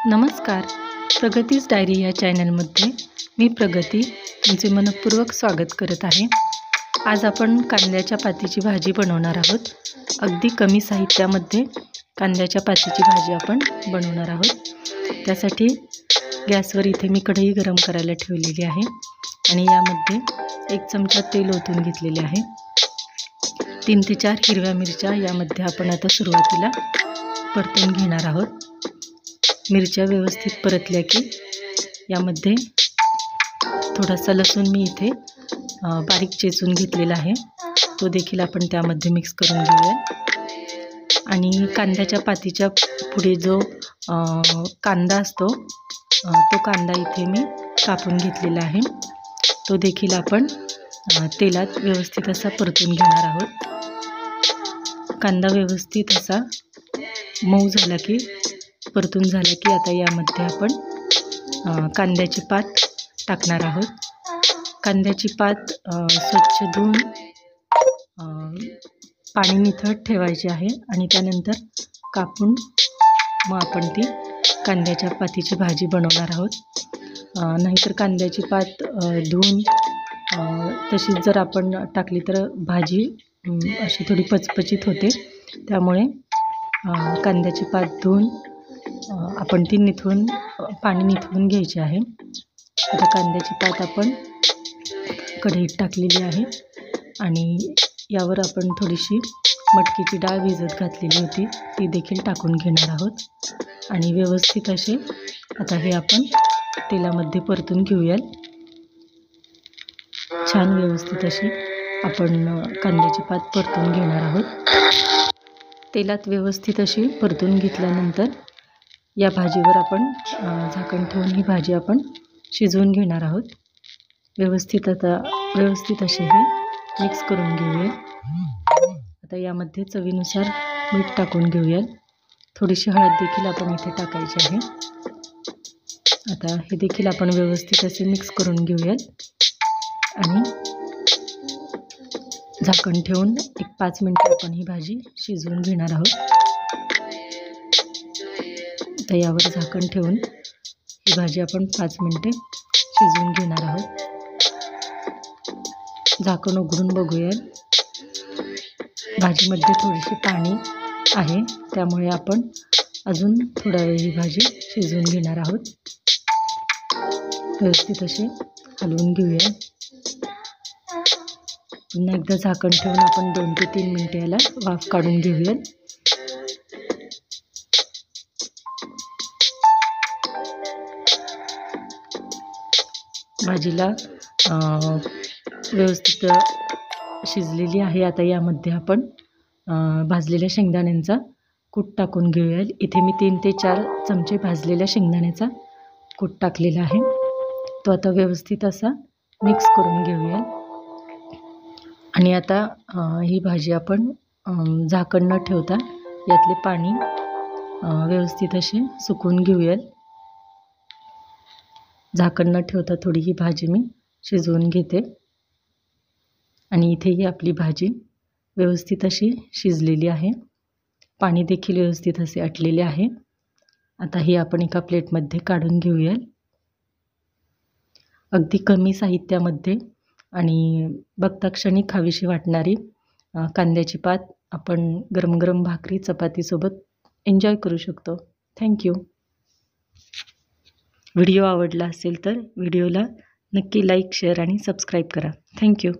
नमस्कार. प्रगतीज डायरी या चॅनलमध्ये मी प्रगती तुमचे मनपूर्वक स्वागत करत आहे. आज आपण कांद्याच्या पातीची भाजी बनवणार आहोत. अगदी कमी साहित्यामध्ये कांद्याच्या पातीची भाजी आपण बनवणार आहोत. त्यासाठी गॅसवर इथे मी कढई गरम करायला ठेवलेली आहे आणि यामध्ये 1 चमचा तेल ओतून घेतलेले आहे. 3 ते 4 हिरव्या मिरच्या यामध्ये आपण आता सुरुवातीला परतून घेणार आहोत. मिरच्या व्यवस्थित परतल्या की यामध्ये थोडासा लसूण मी इथे बारीक चेचून घेतलेला आहे, तो देखील आपण त्यामध्ये मिक्स करून घेऊया. आणि कांद्याच्या पातीच्या पुढे जो कांदा असतो तो कांदा इथे मी कापून घेतलेला आहे, तो देखील आपण तेलात व्यवस्थित असा परतून घेणार आहोत. कांदा व्यवस्थित असा मऊ झाला की परतून झाला की आता यामध्ये आपण कांद्याची पात टाकणार आहोत. कांद्याची पात स्वच्छ धुवून पाणी निथळत ठेवायचे आहे आणि त्यानंतर कापून मग आपण ती कांद्याच्या पातीची भाजी बनवणार आहोत. नाहीतर कांद्याची पात धुवून तशीच जर आपण टाकली तर भाजी अशी थोडी पचपचीत होते. त्यामुळे कांद्याची पात धुवून आपण ती निथळून पाणी निथळून घ्यायचे आहे. आता कांद्याची पात आपण कढईत टाकलेली आहे आणि यावर आपण थोडीशी मटकीची डाळ भिजत घातलेली होती, ती देखील टाकून घेणार आहोत. आणि व्यवस्थित असे आता हे आपण तेलामध्ये परतून घेऊया. छान व्यवस्थित अशी आपण कांद्याची पात परतून घेणार आहोत. तेलात व्यवस्थित अशी परतून घेतल्यानंतर या भाजीवर आपण झाकण ठेवून ही भाजी आपण शिजवून घेणार आहोत. व्यवस्थित असे हे मिक्स करून घेऊया. आता यामध्ये चवीनुसार मीठ टाकून घेऊया. थोडीशी हळद देखील आपण इथे टाकायची आहे. आता हे देखील आपण व्यवस्थित असे मिक्स करून घेऊया आणि झाकण ठेवून 5 मिनिटे आपण ही भाजी शिजवून घेणार आहोत. तर यावर झाकण ठेवून ही भाजी आपण 5 मिनिटे शिजवून घेणार आहोत. झाकण उघडून बघूया. भाजीमध्ये थोडीशी पाणी आहे, त्यामुळे आपण अजून थोडा वेळ ही भाजी शिजवून घेणार आहोत. व्यवस्थित असे हलवून घेऊया. पुन्हा एकदा झाकण ठेवून आपण 2 ते 3 मिनिटे याला वाफ काढून घेऊया. भाजीला व्यवस्थित शिजलेली आहे. आता यामध्ये आपण भाजलेल्या शेंगदाण्यांचा कूट टाकून घेऊया. इथे मी 3 ते 4 चमचे भाजलेल्या शेंगदाण्याचा कूट टाकलेला आहे, तो आता व्यवस्थित असा मिक्स करून घेऊया. आणि आता ही भाजी आपण झाकण न ठेवता यातले पाणी व्यवस्थित असे सुकवून घेऊया. झाकण न ठेवता थोडी ही भाजी मी शिजवून घेते. आणि इथेही आपली भाजी व्यवस्थित अशी शिजलेली आहे. पाणी देखील व्यवस्थित असे आटलेले आहे. आता ही आपण एका प्लेटमध्ये काढून घेऊया. अगदी कमी साहित्यामध्ये आणि बघता क्षणी खावीशी वाटणारी कांद्याची पात आपण गरम गरम भाकरी चपातीसोबत एन्जॉय करू शकतो. थँक्यू. व्हिडिओ आवडला असेल तर व्हिडिओला नक्की लाईक, शेअर आणि सबस्क्राईब करा. थँक्यू.